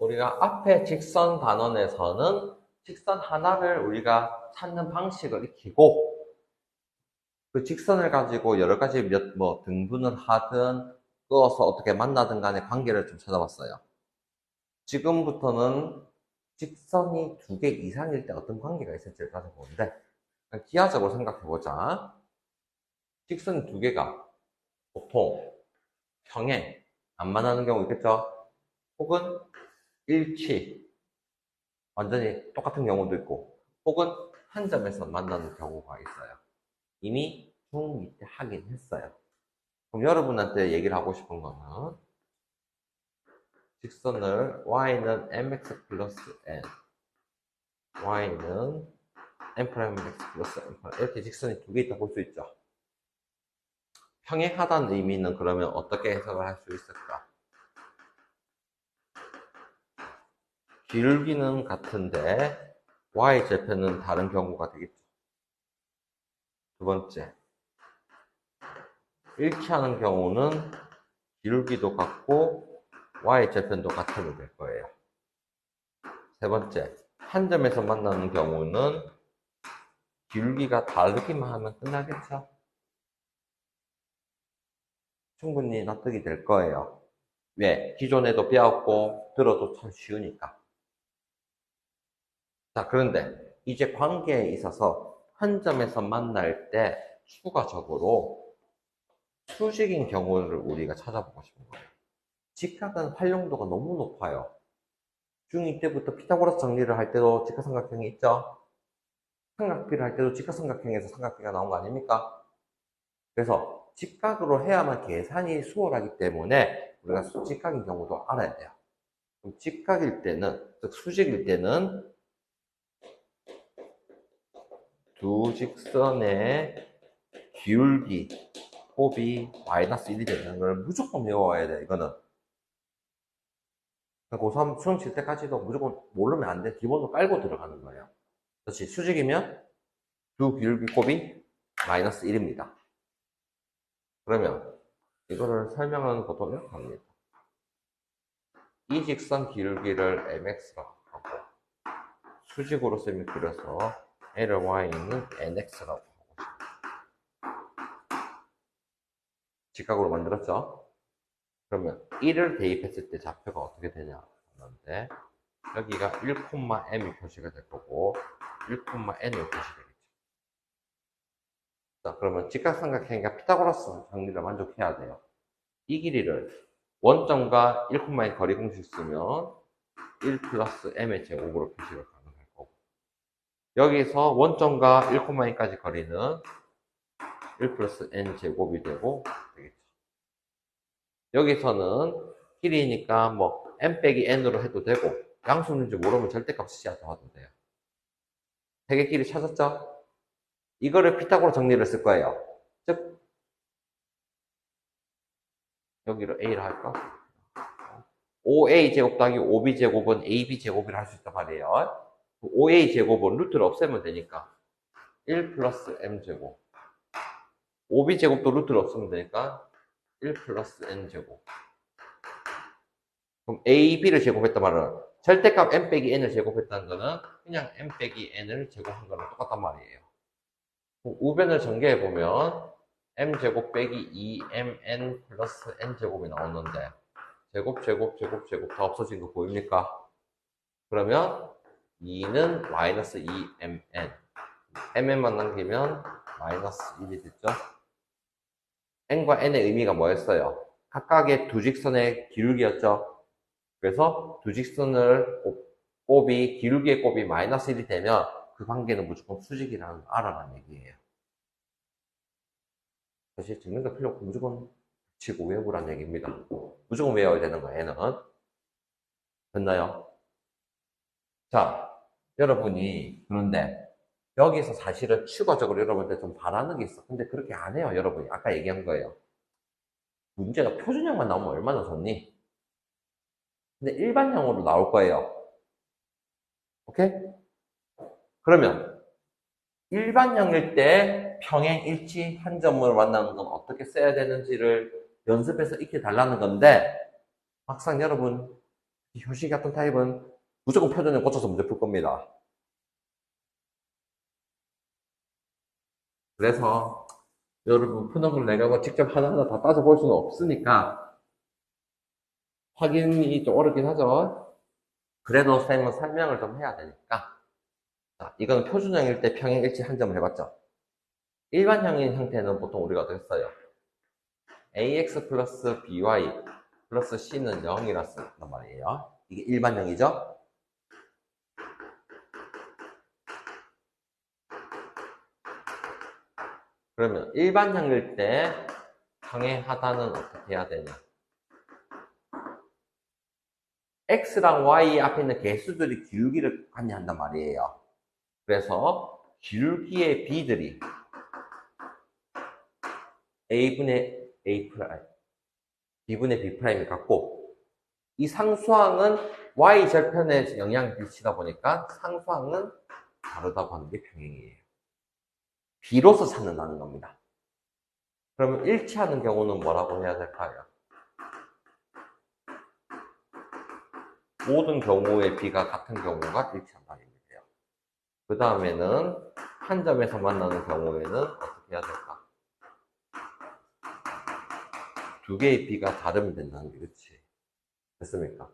우리가 앞에 직선 단원에서는 직선 하나를 우리가 찾는 방식을 익히고 그 직선을 가지고 여러 가지 등분을 하든 그어서 어떻게 만나든 간의 관계를 좀 찾아봤어요. 지금부터는 직선이 두 개 이상일 때 어떤 관계가 있을지를 가져보는데 기하적으로 생각해보자. 직선이 두 개가 보통 평행, 안 만나는 경우 있겠죠? 혹은 일치, 완전히 똑같은 경우도 있고 혹은 한 점에서 만나는 경우가 있어요. 이미 중2 때 하긴 했어요. 그럼 여러분한테 얘기를 하고 싶은 거는 직선을 y는 mx 플러스 n, y는 m'x 플러스 n 이렇게 직선이 두 개 있다 볼 수 있죠. 평행하다는 의미는 그러면 어떻게 해석을 할 수 있을까? 기울기는 같은데 y절편은 다른 경우가 되겠죠. 두 번째, 일치하는 경우는 기울기도 같고 y절편도 같아도 될 거예요. 세 번째, 한 점에서 만나는 경우는 기울기가 다르기만 하면 끝나겠죠? 충분히 납득이 될 거예요. 왜? 기존에도 배웠고 들어도 참 쉬우니까. 자, 그런데 이제 관계에 있어서 한 점에서 만날 때 추가적으로 수직인 경우를 우리가 찾아보고 싶은 거예요. 직각은 활용도가 너무 높아요. 중2 때부터 피타고라스 정리를 할 때도 직각삼각형이 있죠? 삼각비를 할 때도 직각삼각형에서 삼각비가 나온 거 아닙니까? 그래서 직각으로 해야만 계산이 수월하기 때문에 우리가 직각인 경우도 알아야 돼요. 그럼 직각일 때는, 즉 수직일 때는 두 직선의 기울기, 곱이 마이너스 1이 되는 걸 무조건 외워야 돼, 이거는. 고3 수능 칠 때까지도 무조건 모르면 안 돼. 기본으로 깔고 들어가는 거예요. 그렇지. 수직이면 두 기울기 곱이 마이너스 1입니다. 그러면 이거를 설명은 보통 이렇게 합니다. 이 직선 기울기를 mx라고 하고 수직으로 셈이 그려서 L을 y는 nx라고 하고 직각으로 만들었죠? 그러면 1을 대입했을 때 좌표가 어떻게 되냐 하는데 여기가 1,m이 표시가 될 거고 1,n을 표시되겠죠. 자, 그러면 직각삼각형이니까 피타고라스 정리를 만족해야 돼요. 이 길이를 원점과 1,m의 거리 공식 쓰면 1 플러스 m의 제곱으로 표시를 가능할 거고 여기서 원점과 1,m까지 거리는 1 플러스 n 제곱이 되고 되겠죠. 여기서는 길이니까 뭐 m 빼기 n으로 해도 되고 양수인지 모르면 절대값 쓰지 않아도 돼요. 세개 길이 찾았죠? 이거를 피타고라 정리를 쓸 거예요. 즉 여기를 a를 할까? 5a 제곱 더하기 5b 제곱은 ab 제곱이라 할 수 있단 말이에요. 5a 제곱은 루트를 없애면 되니까 1 플러스 m 제곱 5b 제곱도 루트를 없애면 되니까 1 플러스 n 제곱 그럼 ab를 제곱했단 말은 절대값 m 빼기 n을 제곱했다는 거는 그냥 m 빼기 n을 제곱한 거랑 똑같단 말이에요. 우변을 전개해보면 m제곱 빼기 2mn 플러스 n제곱이 나오는데 제곱 다 없어진 거 보입니까? 그러면 2는 마이너스 2mn mn만 남기면 마이너스 1이 됐죠? n과 n의 의미가 뭐였어요? 각각의 두 직선의 기울기였죠? 그래서 두 직선을 곱이 기울기의 곱이 마이너스 1이 되면 그 관계는 무조건 수직이라는 걸 알아라는 얘기예요. 사실 듣는 거 필요 없고 무조건 치고 외우라는 얘기입니다. 무조건 외워야 되는 거예요, 얘는. 됐나요? 자, 여러분이 그런데 여기서 사실은 추가적으로 여러분한테 좀 바라는 게 있어. 근데 그렇게 안 해요, 여러분이. 아까 얘기한 거예요. 문제가 표준형만 나오면 얼마나 좋니? 근데 일반형으로 나올 거예요. 오케이? 그러면 일반형일 때 평행 일치 한 점으로 만나는 건 어떻게 써야 되는지를 연습해서 익혀 달라는 건데 막상 여러분 효식 같은 타입은 무조건 표준형 고쳐서 문제 풀 겁니다. 그래서 여러분 푸는 걸 내가 뭐 직접 하나하나 다 따져볼 수는 없으니까 확인이 좀 어렵긴 하죠. 그래도 쌤은 설명을 좀 해야 되니까. 자, 이거는 표준형일 때 평행일치 한 점을 해봤죠. 일반형인 형태는 보통 우리가 어떻게 써요? ax 플러스 by 플러스 c는 0이라 쓴단 말이에요. 이게 일반형이죠? 그러면 일반형일 때 평행하다는 어떻게 해야 되냐? x랑 y 앞에 있는 개수들이 기울기를 관여한단 말이에요. 그래서 기울기의 b들이 a분의 a 프라임, b분의 b 프라임이 같고, 이 상수항은 y 절편에 영향을 미치다 보니까 상수항은 다르다고 하는 게 평행이에요. b로서 찾는다는 겁니다. 그러면 일치하는 경우는 뭐라고 해야 될까요? 모든 경우에 b가 같은 경우가 일치한다는 얘기예요. 그 다음에는 한 점에서 만나는 경우에는 어떻게 해야 될까? 두 개의 b가 다르면 된다는 게 그렇지. 됐습니까?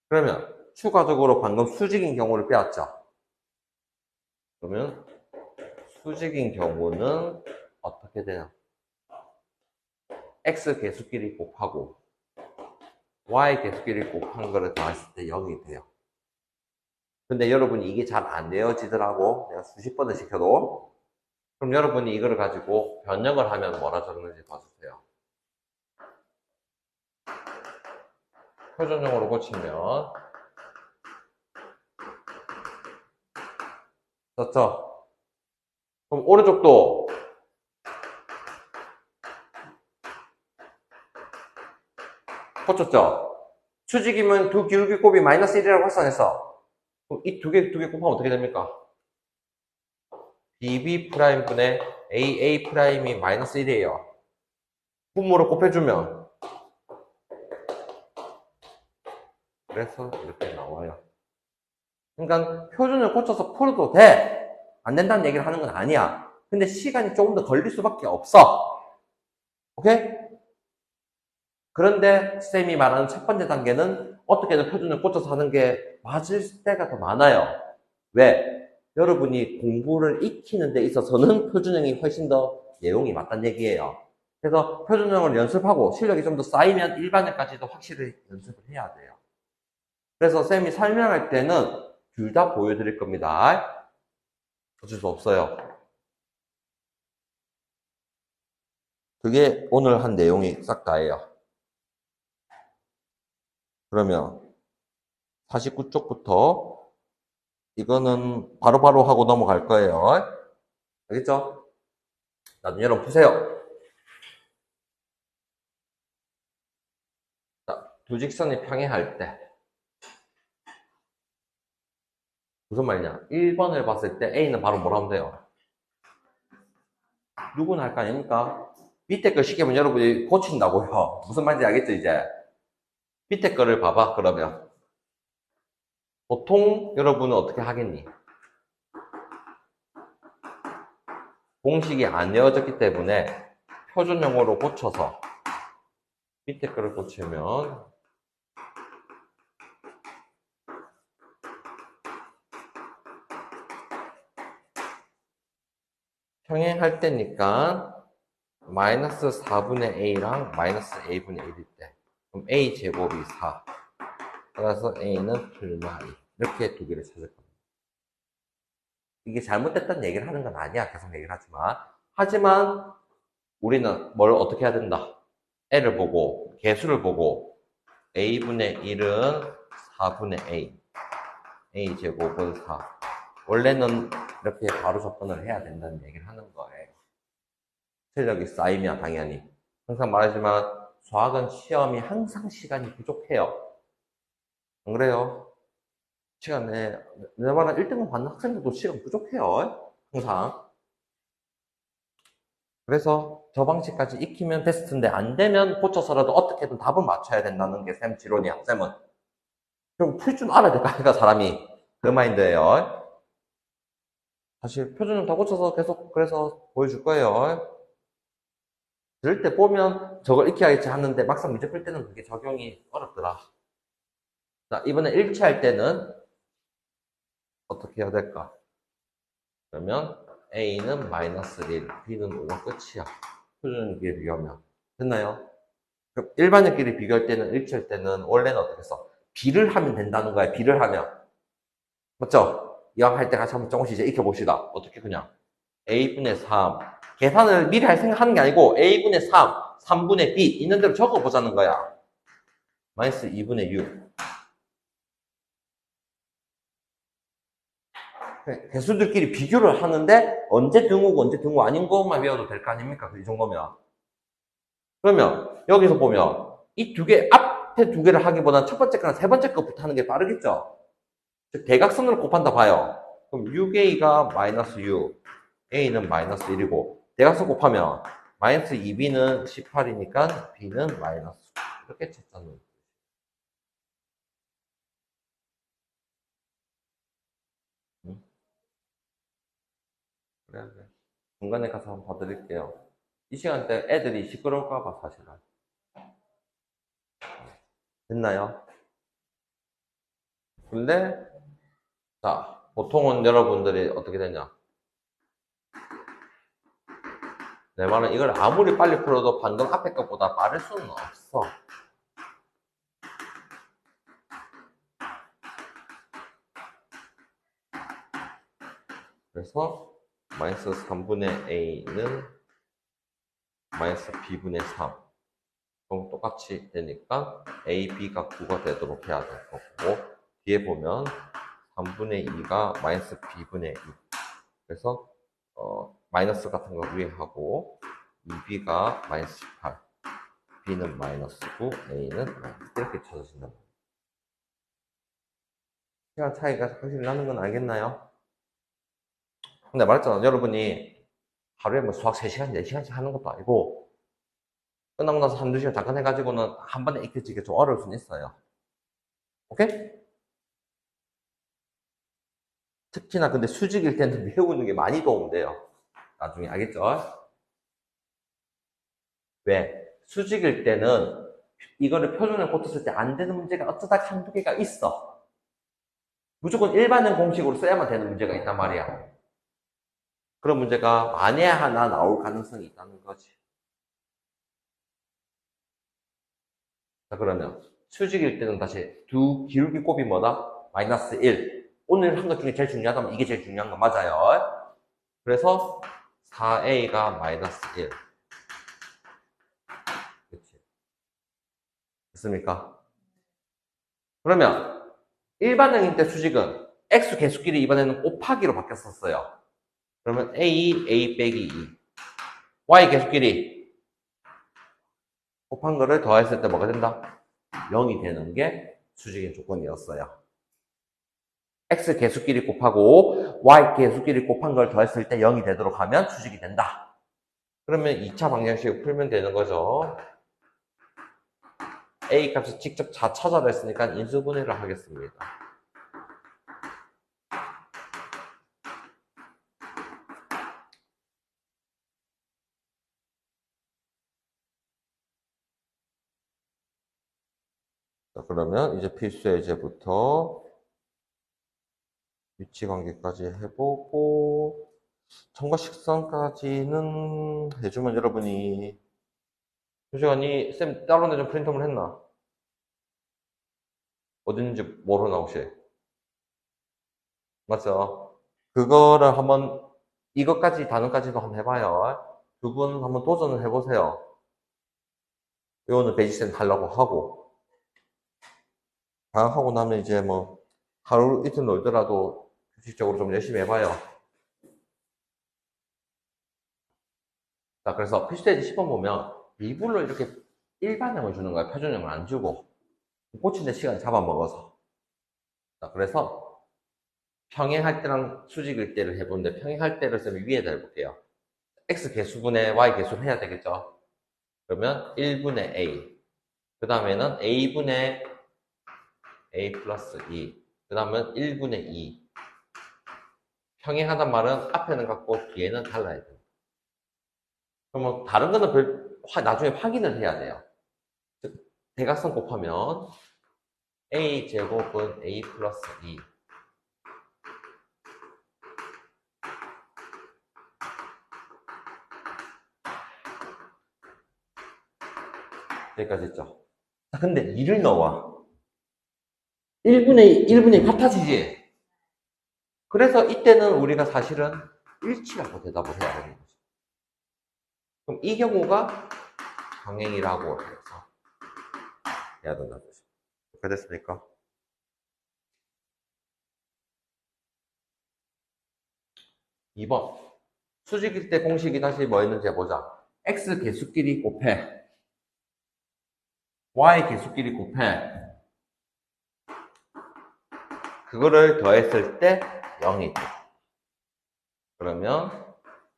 그러면 추가적으로 방금 수직인 경우를 빼왔죠? 그러면 수직인 경우는 어떻게 되나? x 개수끼리 곱하고 y 개수끼리 곱한 거를 더했을 때 0이 돼요. 근데 여러분이 이게 잘 안 되어지더라고. 내가 수십 번을 시켜도. 그럼 여러분이 이거를 가지고 변형을 하면 뭐라 적는지 봐주세요. 표준형으로 고치면 됐죠? 그럼 오른쪽도 고쳤죠? 수직이면 두 기울기 곱이 마이너스 1이라고 확산했어. 그럼 이 두 개 곱하면 어떻게 됩니까? bb 프라임분의 aa 프라임이 마이너스 1이에요. 분모로 곱해주면 그래서 이렇게 나와요. 그러니까 표준을 고쳐서 풀어도 돼. 안 된다는 얘기를 하는 건 아니야. 근데 시간이 조금 더 걸릴 수밖에 없어. 오케이? 그런데 쌤이 말하는 첫 번째 단계는 어떻게든 표준을 고쳐서 하는 게 맞을 때가 더 많아요. 왜? 여러분이 공부를 익히는 데 있어서는 표준형이 훨씬 더 내용이 맞다는 얘기예요. 그래서 표준형을 연습하고 실력이 좀 더 쌓이면 일반형까지도 확실히 연습을 해야 돼요. 그래서 쌤이 설명할 때는 둘 다 보여드릴 겁니다. 어쩔 수 없어요. 그게 오늘 한 내용이 싹 다예요. 그러면 49쪽부터 이거는 바로바로 하고 넘어갈 거예요. 알겠죠? 나중에 여러분 푸세요. 자, 두 직선이 평행할 때 무슨 말이냐? 1번을 봤을 때 A는 바로 뭐라 하면 돼요? 누구나 할 거 아닙니까? 밑에 거 시키면 여러분이 고친다고요. 무슨 말인지 알겠죠, 이제? 밑에 거를 봐봐, 그러면. 보통 여러분은 어떻게 하겠니? 공식이 안 외워졌기 때문에 표준형으로 고쳐서 밑에 거를 고치면 평행할 때니까 마이너스 4분의 a랑 마이너스 a분의 1일 때 그럼 a 제곱이 4 따라서 a는 플마 2 이렇게 두 개를 찾을 겁니다. 이게 잘못됐다는 얘기를 하는 건 아니야. 계속 얘기를 하지만 우리는 뭘 어떻게 해야 된다? L을 보고 개수를 보고 a분의 1은 4분의 a 제곱은 4 원래는 이렇게 바로 접근을 해야 된다는 얘기를 하는 거예요. 실력이 쌓이면 당연히. 항상 말하지만 수학은 시험이 항상 시간이 부족해요. 안 그래요? 시간에 내 말은 1등급 받는 학생들도 시간 부족해요. 항상. 그래서 저 방식까지 익히면 베스트인데 안 되면 고쳐서라도 어떻게든 답을 맞춰야 된다는 게 쌤 지론이야. 쌤은. 그럼 풀 줄 알아야 될까, 그러니까 사람이. 그 마인드예요. 사실 표준을 다 고쳐서 계속 그래서 보여줄 거예요. 들을 때 보면 저걸 익혀야겠지 하는데 막상 문제 풀 때는 그게 적용이 어렵더라. 자, 이번에 일치할 때는 어떻게 해야 될까? 그러면 A는 마이너스 1, B는 5가 끝이야. 표준끼리 비교하면. 됐나요? 그럼 일반인끼리 비교할 때는, 일치할 때는 원래는 어떻게 써? B를 하면 된다는 거야, B를 하면. 맞죠? 이왕 할 때 같이 한번 조금씩 이제 익혀봅시다. 어떻게 그냥. A분의 3. 계산을 미리 할 생각하는 게 아니고, A분의 3, 3분의 B. 있는 대로 적어보자는 거야. 마이너스 2분의 6. 개수들끼리 비교를 하는데, 언제 등호고 언제 등호 아닌 것만 외워도 될 거 아닙니까? 이 정도면. 그러면, 여기서 보면, 이 두 개, 앞에 두 개를 하기보다는 첫 번째 거랑 세 번째 거부터 하는 게 빠르겠죠? 즉, 대각선으로 곱한다 봐요. 그럼 6A가 마이너스 6, A는 마이너스 1이고, 대각선 곱하면, 마이너스 2B는 18이니까 B는 마이너스 9. 이렇게 찾자는. 응? 그래, 그래. 중간에 가서 한번 봐드릴게요. 이 시간 때 애들이 시끄러울까봐 사실은. 됐나요? 근데, 자, 보통은 여러분들이 어떻게 되냐? 내 말은 이걸 아무리 빨리 풀어도 방금 앞에 것보다 빠를 수는 없어. 그래서 마이너스 3분의 a는 마이너스 b분의 3. 그럼 똑같이 되니까 a, b가 9가 되도록 해야 될 거고, 뒤에 보면 3분의 2가 마이너스 b분의 2. 그래서 마이너스 같은 거 위에 하고 2b가 마이너스 18, b는 마이너스 9, a는 마이너스 이렇게 쳐주신다. 시간 차이가 확실히 나는 건 알겠나요? 근데 말했잖아. 여러분이 하루에 뭐 수학 3시간, 4시간씩 하는 것도 아니고 끝나고 나서 한두 시간 잠깐 해가지고는 한 번에 익혀지기 좀 어려울 수는 있어요. 오케이? 특히나 근데 수직일 때는 외우는 게 많이 도움돼요. 나중에 알겠죠? 왜? 수직일 때는 이거를 표준을 고쳤을 때 안 되는 문제가 어쩌다 한두 개가 있어. 무조건 일반은 공식으로 써야만 되는 문제가 있단 말이야. 그런 문제가 만에 하나 나올 가능성이 있다는 거지. 자, 그러면 수직일 때는 다시 두 기울기 곱이 뭐다? 마이너스 1. 오늘 한 것 중에 제일 중요하다면 이게 제일 중요한 거 맞아요. 그래서 4a가 마이너스 1. 그렇지. 됐습니까? 그러면 일반형인 때 수직은 x 개수끼리 이번에는 곱하기로 바뀌었었어요. 그러면 a 빼기 2. y 개수끼리 곱한 거를 더했을 때 뭐가 된다? 0이 되는 게 수직의 조건이었어요. x 개수끼리 곱하고 y 개수끼리 곱한 걸 더했을 때 0이 되도록 하면 수직이 된다. 그러면 2차 방정식 풀면 되는 거죠. a 값을 직접 다 찾아냈으니까 인수분해를 하겠습니다. 자, 그러면 이제 필수 예제부터 위치 관계까지 해보고 점과 식선까지는 해주면 여러분이 교시간이 쌤 따로 내준 프린트물 했나? 어딘지 모르나 혹시? 맞죠? 그거를 한번 이것까지 단어까지도 한번 해봐요. 두 분 한번 도전을 해보세요. 이거는 베이직센 하려고 하고 방학하고 나면 이제 뭐 하루 이틀 놀더라도 규칙적으로 좀 열심히 해봐요. 자, 그래서 필수테이지 10번 보면 미분로 이렇게 일반형을 주는 거야. 표준형을 안 주고 고치는 시간 잡아먹어서. 자, 그래서 평행할 때랑 수직일 때를 해보는데 평행할 때를 쓰면 위에다 해볼게요. x 개수분의 y 개수를 해야 되겠죠. 그러면 1분의 a 그 다음에는 a분의 A 플러스 2. 그 다음은 1분의 2. 평행하단 말은 앞에는 같고 뒤에는 달라야 돼요. 그러면 다른 거는 나중에 확인을 해야 돼요. 즉, 대각선 곱하면 A 제곱은 A 플러스 2. 여기까지 했죠. 자, 근데 2를 넣어. 1분의 2 같아지지? 그래서 이때는 우리가 사실은 일치라고 대답을 해야 되는 거죠. 그럼 이 경우가 평행이라고 해서 해야 된다는 거죠. 이렇게 됐습니까? 2번. 수직일 때 공식이 다시 뭐였는지 해보자. x 개수끼리 곱해. y 개수끼리 곱해. 그거를 더했을 때 0이 돼. 그러면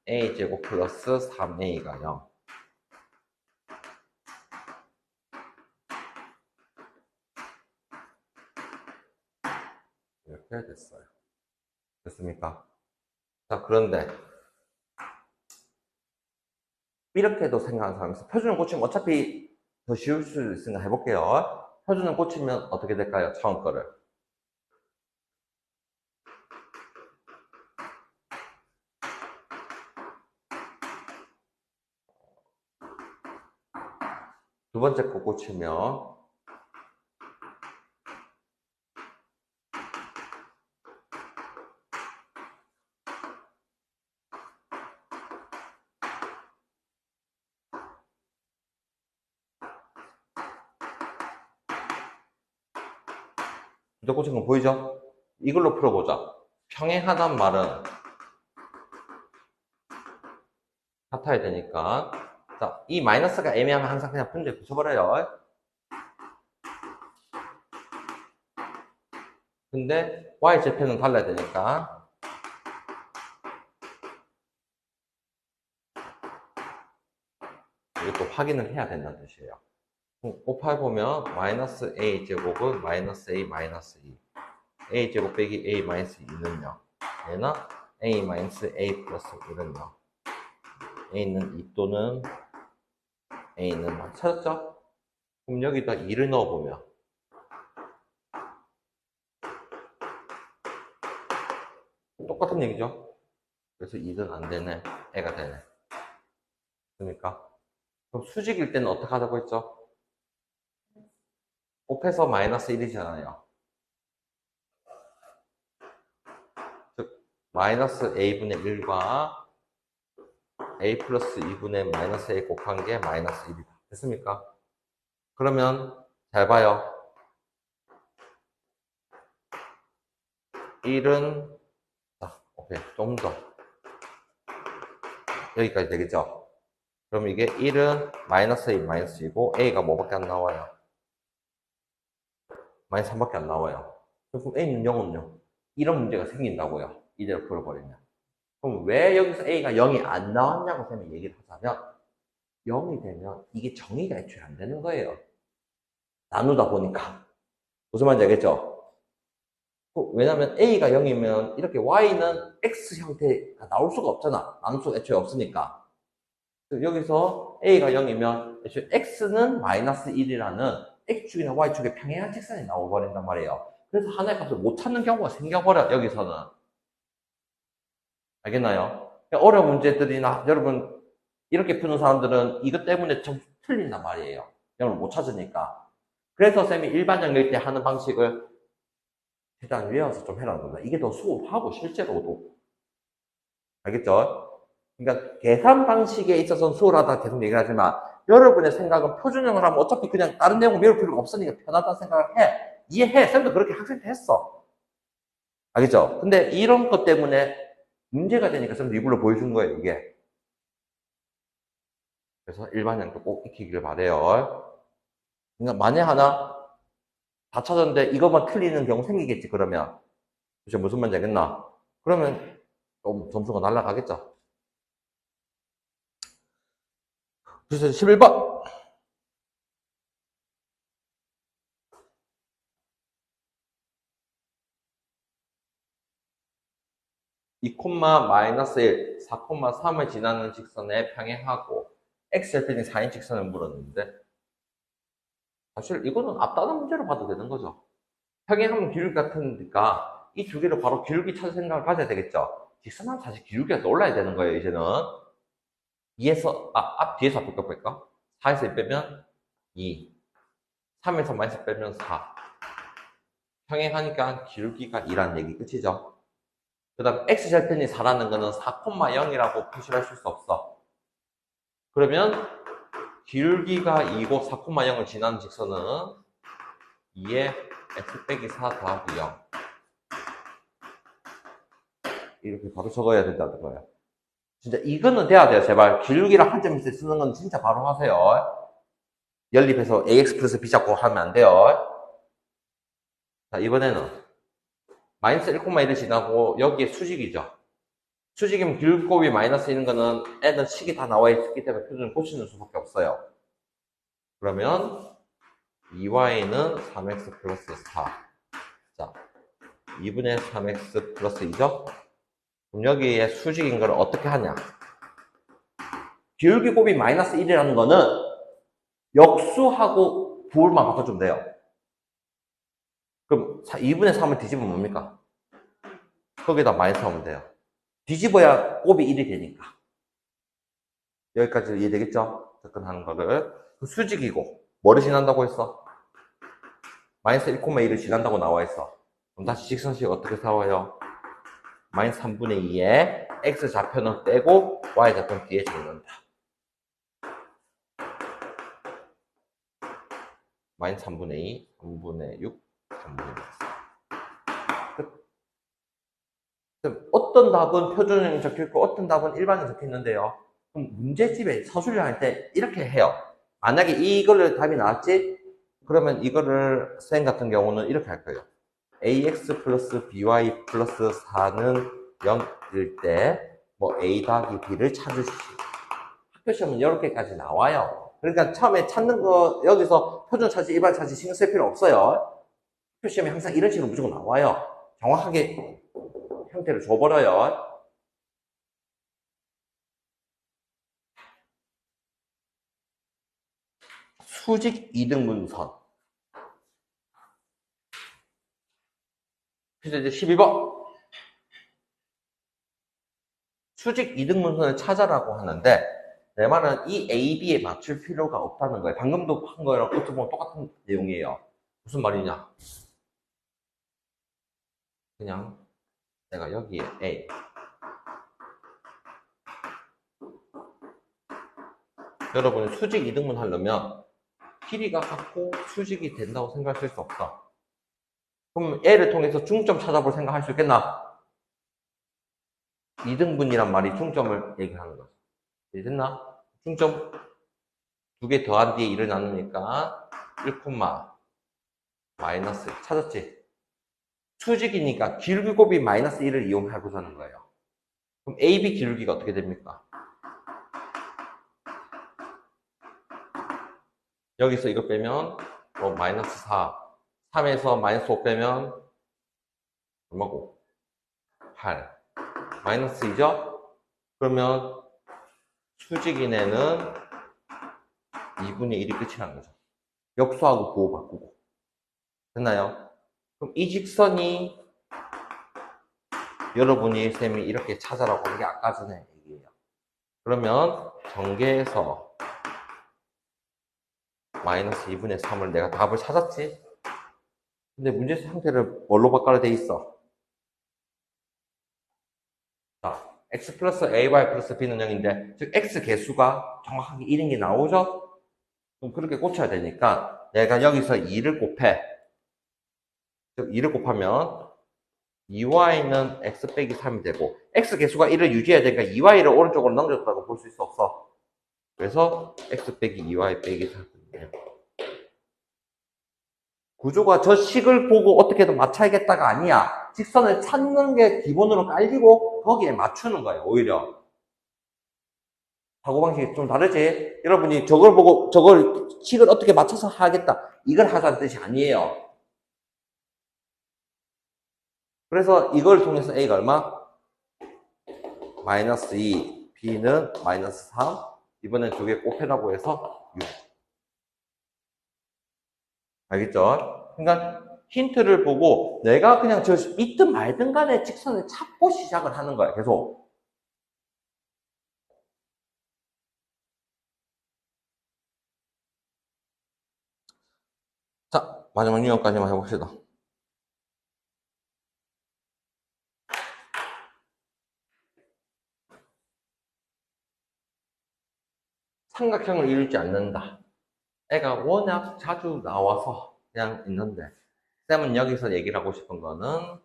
a제곱 플러스 3a가 0. 이렇게 됐어요. 됐습니까? 자, 그런데 이렇게도 생각하는 사람이 있어요. 표준을 고치면 어차피 더 쉬울 수 있으니까 해볼게요. 표준을 고치면 어떻게 될까요? 처음 거를. 두 번째 거 고치면 두번째 고친 거 보이죠? 이걸로 풀어보자. 평행하단 말은 같아야 되니까. 자, 이 마이너스가 애매하면 항상 그냥 분모에 붙여버려요. 근데 y좌표는 달라야 되니까 이것도 확인을 해야 된다는 뜻이에요. 곱해보면 마이너스 a 제곱은 마이너스 a 마이너스 2. a 제곱 빼기 a 마이너스 2는요. 얘는 a 마이너스 a 플러스 1은요. a는 2 또는 a는 찾았죠? 그럼 여기다 2를 넣어보면 똑같은 얘기죠? 그래서 2는 안 되네. 애가 되네. 그러니까 그럼 수직일 때는 어떻게 하자고 했죠? 곱해서 마이너스 1이잖아요. 즉 마이너스 a분의 1과 a 플러스 2분의 마이너스 a 곱한 게 마이너스 1이다. 됐습니까? 그러면 잘 봐요. 1은 오케이, 좀 더 여기까지 되겠죠? 그럼 이게 1은 마이너스 a 마이너스 2고 a가 뭐밖에 안 나와요? 마이너스 3밖에 안 나와요. 그럼 a는 0은요? 이런 문제가 생긴다고요. 이대로 풀어버리면. 그럼 왜 여기서 a가 0이 안 나왔냐고 쌤이 얘기를 하자면 0이 되면 이게 정의가 애초에 안 되는 거예요. 나누다 보니까. 무슨 말인지 알겠죠? 왜냐면 a가 0이면 이렇게 y는 x 형태가 나올 수가 없잖아. 나눌 수가 애초에 없으니까. 여기서 a가 0이면 애초에 x는 마이너스 1이라는 x축이나 y축의 평행한 직선이 나와버린단 말이에요. 그래서 하나의 값을 못 찾는 경우가 생겨버려, 여기서는. 알겠나요? 어려운 문제들이나 여러분 이렇게 푸는 사람들은 이것 때문에 좀 틀린단 말이에요. 0을 못 찾으니까. 그래서 쌤이 일반 연결 때 하는 방식을 일단 외워서 좀 해라는 겁니다. 이게 더 수업하고 실제로도. 알겠죠? 그러니까 계산 방식에 있어서는 수월하다 계속 얘기하지만 여러분의 생각은 표준형을 하면 어차피 그냥 다른 내용을 외울 필요가 없으니까 편하다는 생각을 해. 이해해. 쌤도 그렇게 학생 때 했어. 알겠죠? 근데 이런 것 때문에 문제가 되니까 쌤도 이불로 보여준 거예요, 이게. 그래서 일반형도 꼭 익히기를 바래요. 그러니까 만에 하나 다 찾았는데 이것만 틀리는 경우 생기겠지, 그러면. 그죠? 무슨 말인지 알겠나? 그러면 좀 점수가 날아가겠죠? 그래서 11번. 2, 마이너스 1, 4, 3을 지나는 직선에 평행하고 x절편이 4인 직선을 물었는데 사실 이거는 앞다른 문제로 봐도 되는 거죠. 평행하면 기울기 같으니까 이 두 개를 바로 기울기 찾을 생각을 가져야 되겠죠. 직선은 사실 기울기가 더 올라야 되는 거예요, 이제는. 2에서, 뒤에서 앞에 거 뺄까? 4에서 1 빼면 2. 3에서 마이너스 빼면 4. 평행하니까 기울기가 2라는 얘기 끝이죠. 그 다음 x절편이 4라는 거는 4,0이라고 표시를 하실 수 없어. 그러면 기울기가 2고 4,0을 지나는 직선은 2에 x 빼기 4 더하기 0 이렇게 바로 적어야 된다는 거예요. 진짜 이거는 돼야 돼요. 제발 기울기를 한 점 있을 때 쓰는 건 진짜 바로 하세요. 연립해서 ax 플러스 b 잡고 하면 안 돼요. 자, 이번에는 마이너스 1,1을 지나고 여기에 수직이죠. 수직이면 기울기 곱이 마이너스 있는 거는 애는 식이 다 나와 있기 때문에 표준을 고치는 수밖에 없어요. 그러면 2y는 3x 플러스 4. 자, 2분의 3x 플러스 2죠? 그럼 여기에 수직인 걸 어떻게 하냐? 기울기 곱이 마이너스 1이라는 거는 역수하고 부호만 바꿔주면 돼요. 그럼 2분의 3을 뒤집으면 뭡니까? 거기다 마이너스 하면 돼요. 뒤집어야 곱이 1이 되니까. 여기까지 이해되겠죠? 접근하는 거를. 수직이고 뭐를 지난다고 했어? 마이너스 1,1을 지난다고 나와 있어. 그럼 다시 직선식 어떻게 사와요? 마이너스 3분의 2에 x 좌표는 빼고 y 좌표는 뒤에 적는다. 마이너스 3분의 2, 3분의 6, 3분의 4. 끝. 어떤 답은 표준형이 적혀있고 어떤 답은 일반형이 적혀있는데요. 그럼 문제집에 서술을 할 때 이렇게 해요. 만약에 이거를 답이 나왔지? 그러면 이거를 쌤 같은 경우는 이렇게 할 거예요. ax 플러스 by 플러스 4는 0일 때 뭐 a 더하기 b를 찾으시오. 학교 시험은 이렇게까지 나와요. 그러니까 처음에 찾는 거 여기서 표준 찾지 일반 찾지 신경 쓸 필요 없어요. 학교 시험에 항상 이런 식으로 무조건 나와요. 정확하게 형태를 줘버려요. 수직 이등분선. 그래서 이제 12번. 수직 이등분선을 찾아라고 하는데, 내 말은 이 A, B에 맞출 필요가 없다는 거예요. 방금도 한 거랑 어떻게 보면 똑같은 내용이에요. 무슨 말이냐? 그냥 내가 여기에 A. 여러분이 수직 이등분 하려면 길이가 같고 수직이 된다고 생각할 수 없어. 그럼 A를 통해서 중점 찾아볼 생각할 수 있겠나? 이등분이란 말이 중점을 얘기하는 거죠. 이해됐나? 중점 두 개 더한 뒤에 1을 나누니까 1, 마이너스 찾았지? 수직이니까 기울기 곱이 마이너스 1을 이용하고자 하는 거예요. 그럼 AB 기울기가 어떻게 됩니까? 여기서 이거 빼면 마이너스 4, 3에서 마이너스 5 빼면 얼마고? 8. 마이너스 2죠? 그러면 수직인에는 2분의 1이 끝이라는 거죠. 역수하고 부호 바꾸고. 됐나요? 그럼 이 직선이 여러분이 쌤이 이렇게 찾아라고 하는 게 아까 전에 얘기예요. 그러면 전개에서 마이너스 2분의 3을 내가 답을 찾았지? 근데 문제 상태를 뭘로 바꿔야 돼 있어? 자, x 플러스 ay 플러스 b는 0인데, 즉 x 개수가 정확하게 1인 게 나오죠? 그럼 그렇게 고쳐야 되니까 내가 여기서 2를 곱해. 즉 2를 곱하면 2y는 x 빼기 3이 되고, x 개수가 1을 유지해야 되니까 2y를 오른쪽으로 넘겼다고 볼 수 있어 없어? 그래서 x 빼기 2y 빼기 3이에요. 구조가 저 식을 보고 어떻게든 맞춰야겠다가 아니야. 직선을 찾는 게 기본으로 깔리고 거기에 맞추는 거예요, 오히려. 사고방식이 좀 다르지? 여러분이 저걸 보고 저걸 식을 어떻게 맞춰서 하겠다. 이걸 하자는 뜻이 아니에요. 그래서 이걸 통해서 A가 얼마? 마이너스 2, b는 마이너스 3, 이번엔 두 개 곱해라고 해서 6. 알겠죠? 그러니까 힌트를 보고 내가 그냥 저 있든 말든 간에 직선을 찾고 시작을 하는 거야, 계속. 자, 마지막 유형까지만 해봅시다. 삼각형을 이루지 않는다. 애가 워낙 자주 나와서 그냥 있는데, 쌤은 여기서 얘기를 하고 싶은 거는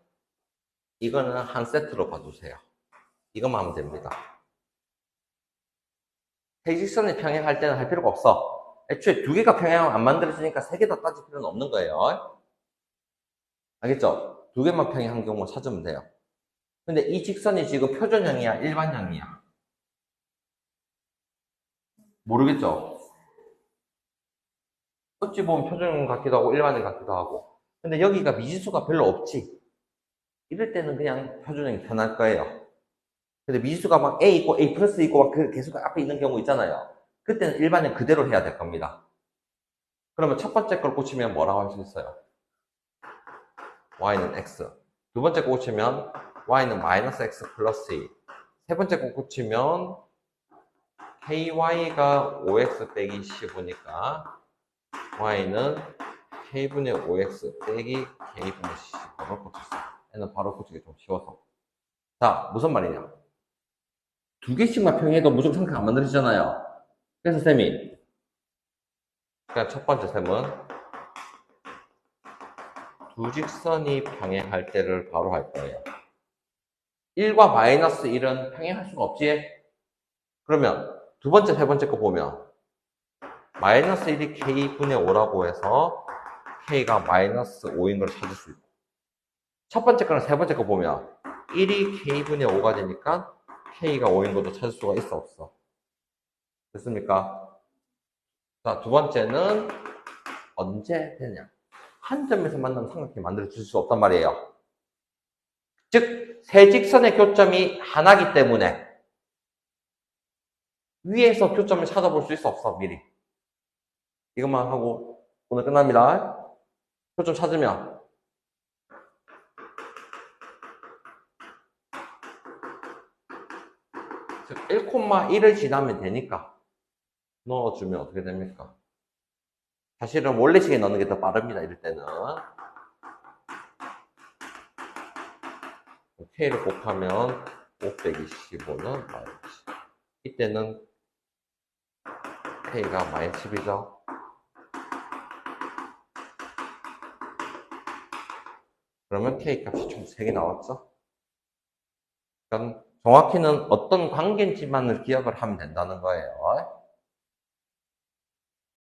이거는 한 세트로 봐주세요. 이것만 하면 됩니다. 대직선이 평행할 때는 할 필요가 없어. 애초에 두 개가 평행하면 안 만들어지니까 세 개 다 따질 필요는 없는 거예요. 알겠죠? 두 개만 평행한 경우 찾으면 돼요. 근데 이 직선이 지금 표준형이야, 일반형이야? 모르겠죠? 어찌 보면 표준형 같기도 하고 일반형 같기도 하고. 근데 여기가 미지수가 별로 없지. 이럴 때는 그냥 표준형이 편할 거예요. 근데 미지수가 막 A 있고 A 플러스 있고 막 그 개수가 앞에 있는 경우 있잖아요. 그때는 일반형 그대로 해야 될 겁니다. 그러면 첫 번째 걸 꽂히면 뭐라고 할 수 있어요? y는 x. 두 번째 거 꽂히면 y는 마이너스 x 플러스 2. 세 번째 거 꽂히면 ky가 5x 빼기 15니까 y는 k분의 5x 빼기 k분의 15를 꽂혔어요. 얘는 바로 꽂히기 좀 쉬워서. 자, 무슨 말이냐? 두 개씩만 평행해도 무조건 상태가 안 만들어지잖아요. 그래서 쌤이 그냥 첫 번째 셈은 두 직선이 평행할 때를 바로 할 거예요. 1과 마이너스 1은 평행할 수가 없지? 그러면 두 번째, 세 번째 거 보면 마이너스 1이 k분의 5라고 해서 k가 마이너스 5인 걸 찾을 수 있고 첫 번째 거랑 세 번째 거 보면 1이 k분의 5가 되니까 k가 5인 것도 찾을 수가 있어, 없어? 됐습니까? 자, 두 번째는 언제 되냐? 한 점에서 만나면 삼각형이 만들어질 수 없단 말이에요. 즉, 세 직선의 교점이 하나기 때문에 위에서 교점을 찾아볼 수 있어, 없어, 미리? 이것만 하고 오늘 끝납니다. 교점 찾으면 즉 1,1을 지나면 되니까 넣어주면 어떻게 됩니까? 사실은 원래식에 넣는 게 더 빠릅니다. 이럴 때는 K를 곱하면 5 빼기 15는 마이너스 10. 이때는 K가 마이너스 10이죠. 그러면 K 값이 총 3개 나왔죠? 그러니까 정확히는 어떤 관계인지만을 기억을 하면 된다는 거예요.